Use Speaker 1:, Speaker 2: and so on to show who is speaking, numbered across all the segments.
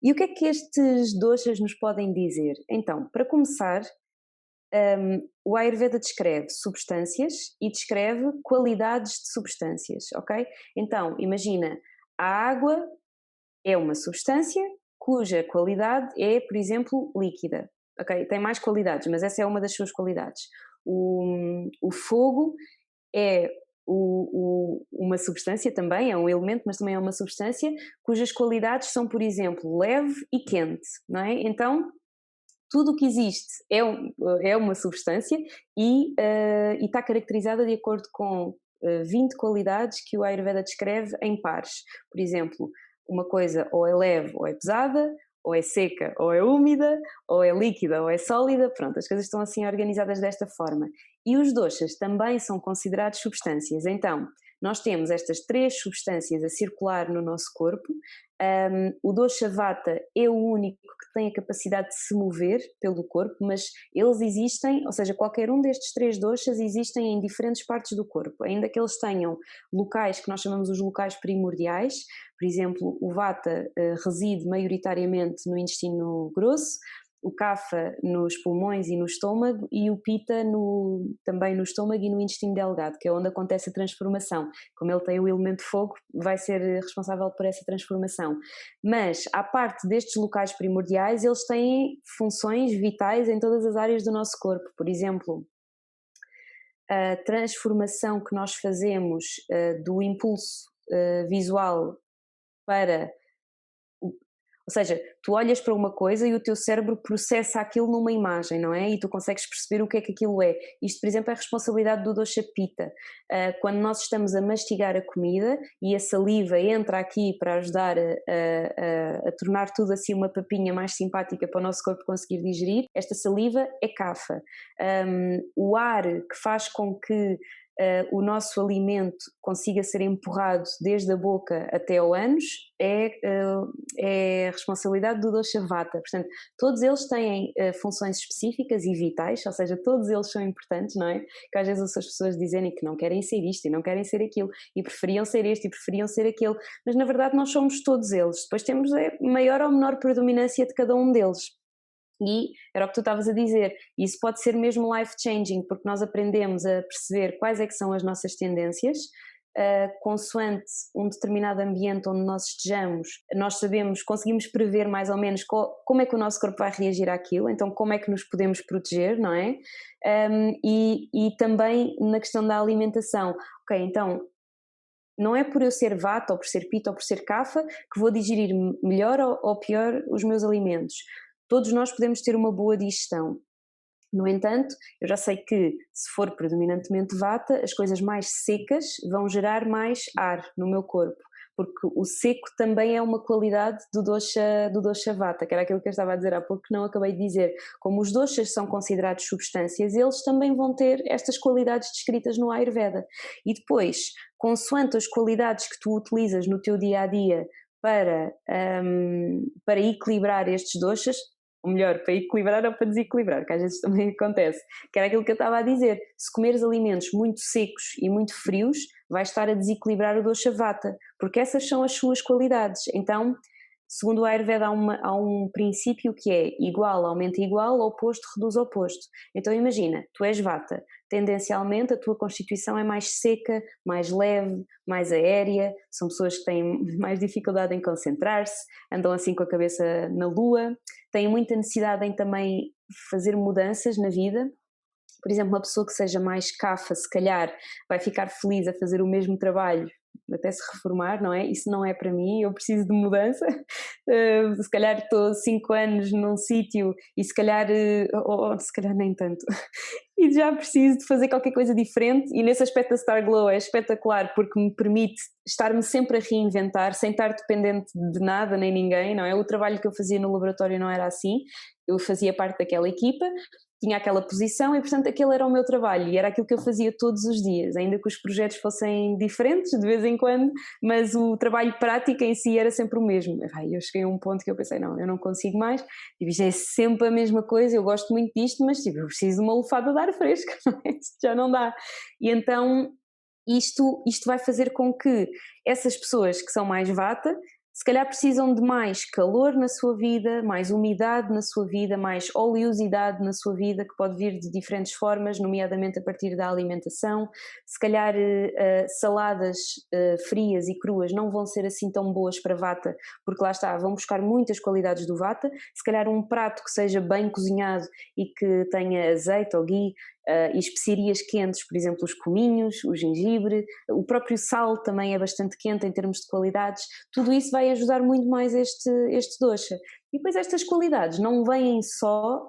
Speaker 1: E o que é que estes doshas nos podem dizer? Então, para começar, o Ayurveda descreve substâncias e descreve qualidades de substâncias, ok? Então, imagina, a água é uma substância cuja qualidade é, por exemplo, líquida, ok? Tem mais qualidades, mas essa é uma das suas qualidades. O fogo é uma substância também, é um elemento, mas também é uma substância cujas qualidades são, por exemplo, leve e quente, não é? Então, tudo o que existe é uma substância e está caracterizada de acordo com 20 qualidades que o Ayurveda descreve em pares. Por exemplo, uma coisa ou é leve ou é pesada, ou é seca ou é úmida, ou é líquida ou é sólida, pronto, as coisas estão assim organizadas desta forma. E os doshas também são considerados substâncias, então nós temos estas três substâncias a circular no nosso corpo. O dosha vata é o único que tem a capacidade de se mover pelo corpo, mas eles existem, ou seja, qualquer um destes três doshas existem em diferentes partes do corpo, ainda que eles tenham locais que nós chamamos os locais primordiais. Por exemplo, o vata reside maioritariamente no intestino grosso, o kapha nos pulmões e no estômago e o pitta também no estômago e no intestino delgado, que é onde acontece a transformação. Como ele tem o elemento fogo, vai ser responsável por essa transformação. Mas, à parte destes locais primordiais, eles têm funções vitais em todas as áreas do nosso corpo. Por exemplo, a transformação que nós fazemos do impulso visual para ou seja, tu olhas para uma coisa e o teu cérebro processa aquilo numa imagem, não é? E tu consegues perceber o que é que aquilo é. Isto, por exemplo, é a responsabilidade do dosha pitta. Quando nós estamos a mastigar a comida e a saliva entra aqui para ajudar a tornar tudo assim uma papinha mais simpática para o nosso corpo conseguir digerir, esta saliva é kapha. O ar que faz com que o nosso alimento consiga ser empurrado desde a boca até ao ânus é a responsabilidade do dosha vata. Portanto, todos eles têm funções específicas e vitais, ou seja, todos eles são importantes, não é? Que às vezes as pessoas dizem que não querem ser isto e não querem ser aquilo e preferiam ser este e preferiam ser aquele, mas na verdade nós somos todos eles. Depois temos a maior ou menor predominância de cada um deles. E era o que tu estavas a dizer, isso pode ser mesmo life-changing, porque nós aprendemos a perceber quais é que são as nossas tendências, consoante um determinado ambiente onde nós estejamos, nós sabemos, conseguimos prever mais ou menos como é que o nosso corpo vai reagir àquilo, então como é que nos podemos proteger, não é? E também na questão da alimentação, ok, então não é por eu ser vata ou por ser pitta ou por ser kapha que vou digerir melhor ou pior os meus alimentos. Todos nós podemos ter uma boa digestão. No entanto, eu já sei que se for predominantemente vata, as coisas mais secas vão gerar mais ar no meu corpo, porque o seco também é uma qualidade do dosha vata, que era aquilo que eu estava a dizer há pouco que não acabei de dizer. Como os doshas são considerados substâncias, eles também vão ter estas qualidades descritas no Ayurveda. E depois, consoante as qualidades que tu utilizas no teu dia-a-dia para equilibrar estes doshas, ou melhor, para equilibrar ou para desequilibrar, que às vezes também acontece, que era aquilo que eu estava a dizer, se comeres alimentos muito secos e muito frios, vais estar a desequilibrar o dosha vata, porque essas são as suas qualidades. Então, segundo o Ayurveda há um princípio que é igual aumenta igual, oposto reduz oposto. Então imagina, tu és vata, tendencialmente a tua constituição é mais seca, mais leve, mais aérea, são pessoas que têm mais dificuldade em concentrar-se, andam assim com a cabeça na lua, têm muita necessidade em também fazer mudanças na vida. Por exemplo, uma pessoa que seja mais kapha, se calhar vai ficar feliz a fazer o mesmo trabalho até se reformar, não é? Isso não é para mim, eu preciso de mudança. Se calhar estou 5 anos num sítio e se calhar, ou se calhar nem tanto, e já preciso de fazer qualquer coisa diferente, e nesse aspecto a Starglow é espetacular porque me permite estar-me sempre a reinventar sem estar dependente de nada nem ninguém, não é? O trabalho que eu fazia no laboratório não era assim, eu fazia parte daquela equipa, tinha aquela posição e portanto aquele era o meu trabalho e era aquilo que eu fazia todos os dias, ainda que os projetos fossem diferentes de vez em quando, mas o trabalho prático em si era sempre o mesmo. Eu cheguei a um ponto que eu pensei, não, eu não consigo mais, isto é sempre a mesma coisa, eu gosto muito disto, mas eu preciso de uma lufada de ar fresco, não é? Isto já não dá. E então isto vai fazer com que essas pessoas que são mais vata se calhar precisam de mais calor na sua vida, mais umidade na sua vida, mais oleosidade na sua vida, que pode vir de diferentes formas, nomeadamente a partir da alimentação. Se calhar saladas frias e cruas não vão ser assim tão boas para vata, porque lá está, vão buscar muitas qualidades do vata. Se calhar um prato que seja bem cozinhado e que tenha azeite ou ghee, e especiarias quentes, por exemplo os cominhos, o gengibre, o próprio sal também é bastante quente em termos de qualidades, tudo isso vai ajudar muito mais este dosha. E depois estas qualidades não vêm só,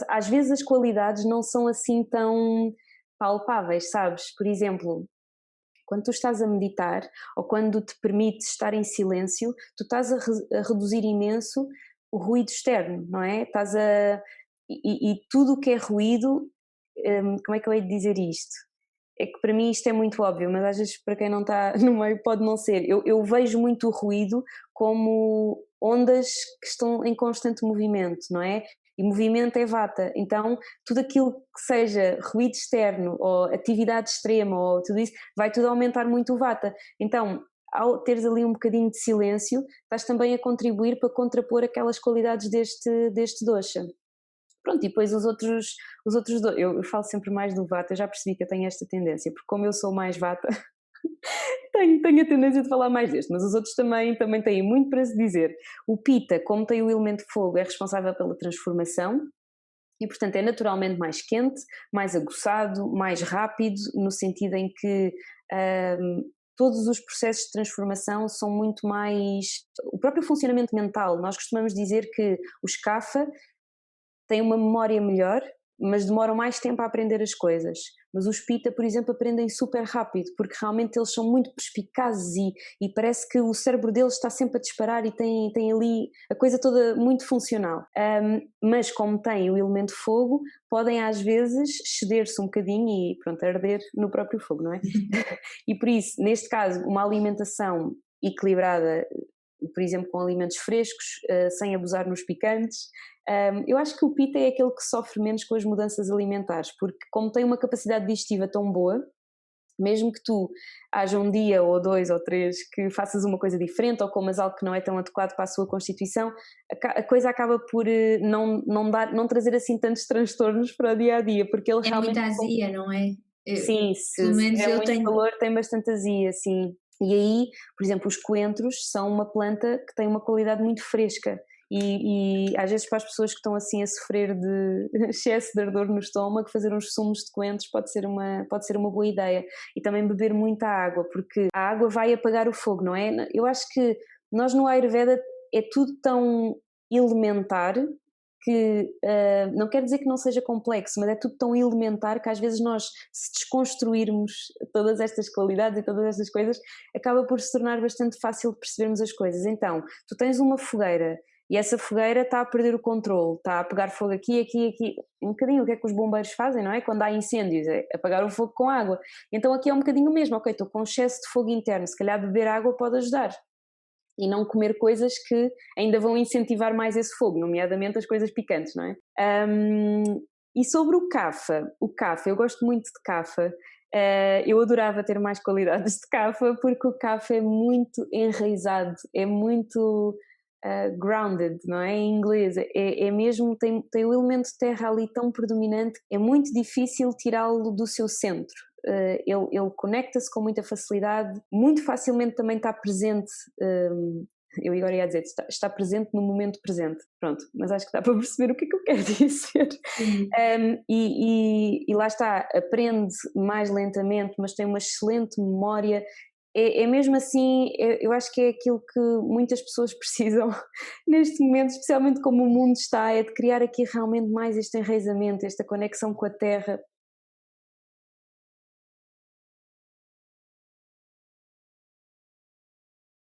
Speaker 1: às vezes as qualidades não são assim tão palpáveis, sabes? Por exemplo, quando tu estás a meditar ou quando te permites estar em silêncio, tu estás a reduzir imenso o ruído externo, não é? E tudo o que é ruído, como é que eu hei de dizer isto? É que para mim isto é muito óbvio, mas às vezes para quem não está no meio pode não ser. Eu vejo muito o ruído como ondas que estão em constante movimento, não é? E movimento é vata, então tudo aquilo que seja ruído externo ou atividade extrema ou tudo isso, vai tudo aumentar muito o vata. Então, ao teres ali um bocadinho de silêncio, estás também a contribuir para contrapor aquelas qualidades deste dosha. Pronto, e depois os outros dois, eu falo sempre mais do vata, eu já percebi que eu tenho esta tendência, porque como eu sou mais vata, tenho a tendência de falar mais deste, mas os outros também têm muito para se dizer. O Pita, como tem o elemento fogo, é responsável pela transformação e, portanto, é naturalmente mais quente, mais aguçado, mais rápido, no sentido em que todos os processos de transformação são muito mais. O próprio funcionamento mental, nós costumamos dizer que os Kapha têm uma memória melhor, mas demoram mais tempo a aprender as coisas. Mas os Pita, por exemplo, aprendem super rápido, porque realmente eles são muito perspicazes e parece que o cérebro deles está sempre a disparar e tem ali a coisa toda muito funcional. Mas como têm o elemento fogo, podem às vezes ceder-se um bocadinho e pronto, arder no próprio fogo, não é? E por isso, neste caso, uma alimentação equilibrada, por exemplo, com alimentos frescos, sem abusar nos picantes. Eu acho que o Pita é aquele que sofre menos com as mudanças alimentares, porque como tem uma capacidade digestiva tão boa, mesmo que tu haja um dia ou dois ou três que faças uma coisa diferente ou comas algo que não é tão adequado para a sua constituição, a coisa acaba por não trazer assim tantos transtornos para o dia a dia, porque ele
Speaker 2: É
Speaker 1: realmente.
Speaker 2: muita azia, não é?
Speaker 1: Sim,
Speaker 2: Pelo
Speaker 1: se
Speaker 2: menos
Speaker 1: tiver
Speaker 2: eu
Speaker 1: muito
Speaker 2: tenho.
Speaker 1: calor tem bastante azia, sim. E aí, por exemplo, os coentros são uma planta que tem uma qualidade muito fresca e às vezes para as pessoas que estão assim a sofrer de excesso de ardor no estômago, fazer uns sumos de coentros pode ser uma boa ideia. E também beber muita água, porque a água vai apagar o fogo, não é? Eu acho que nós no Ayurveda é tudo tão elementar que não quer dizer que não seja complexo, mas é tudo tão elementar que às vezes nós, se desconstruirmos todas estas qualidades e todas estas coisas, acaba por se tornar bastante fácil de percebermos as coisas. Então, tu tens uma fogueira e essa fogueira está a perder o controle, está a pegar fogo aqui, aqui, aqui, um bocadinho o que é que os bombeiros fazem, não é? Quando há incêndios, é apagar o fogo com água. Então aqui é um bocadinho o mesmo, ok, estou com excesso de fogo interno, se calhar beber água pode ajudar e não comer coisas que ainda vão incentivar mais esse fogo, nomeadamente as coisas picantes, não é? E sobre o Kapha, eu gosto muito de Kapha, eu adorava ter mais qualidades de Kapha porque o Kapha é muito enraizado, é muito grounded, não é? Em inglês, é mesmo, tem o elemento terra ali tão predominante, é muito difícil tirá-lo do seu centro. Ele conecta-se com muita facilidade, muito facilmente também está presente, eu agora ia dizer, está presente no momento presente, pronto, mas acho que dá para perceber o que é que eu quero dizer.
Speaker 2: Sim.
Speaker 1: E lá está, aprende mais lentamente, mas tem uma excelente memória. É mesmo assim, eu acho que é aquilo que muitas pessoas precisam neste momento, especialmente como o mundo está, é de criar aqui realmente mais este enraizamento, esta conexão com a terra,